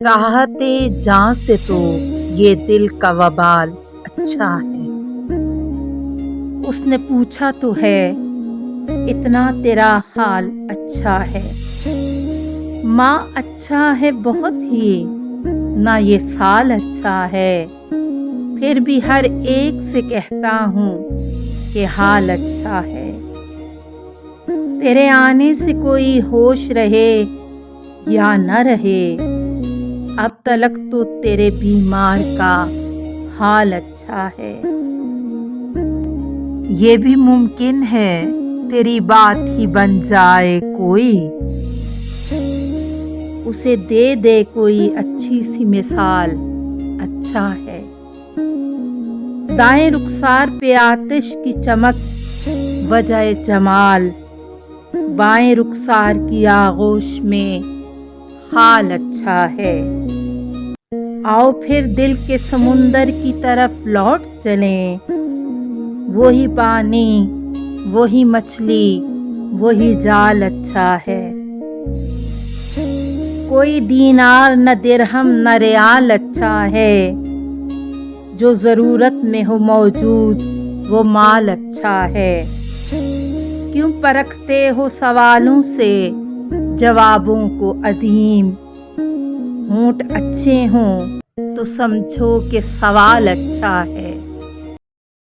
راحت جاں سے تو یہ دل کا وبال اچھا ہے۔ اس نے پوچھا تو ہے اتنا تیرا حال اچھا ہے۔ ماں اچھا ہے بہت ہی نہ یہ سال اچھا ہے، پھر بھی ہر ایک سے کہتا ہوں کہ حال اچھا ہے۔ تیرے آنے سے کوئی ہوش رہے یا نہ رہے، اب تلک تو تیرے بیمار کا حال اچھا ہے۔ یہ بھی ممکن ہے تیری بات ہی بن جائے کوئی، اسے دے دے کوئی اچھی سی مثال اچھا ہے۔ دائیں رخسار پہ آتش کی چمک وجہ جمال، بائیں رخسار کی آغوش میں خال اچھا ہے۔ آؤ پھر دل کے سمندر کی طرف لوٹ چلیں، وہی پانی وہی مچھلی وہی جال اچھا ہے۔ کوئی دینار نہ درہم نہ ریال اچھا ہے، جو ضرورت میں ہو موجود وہ مال اچھا ہے۔ کیوں پرکھتے ہو سوالوں سے جوابوں کو عدیم، ہونٹ اچھے ہوں تو سمجھو کہ سوال اچھا ہے۔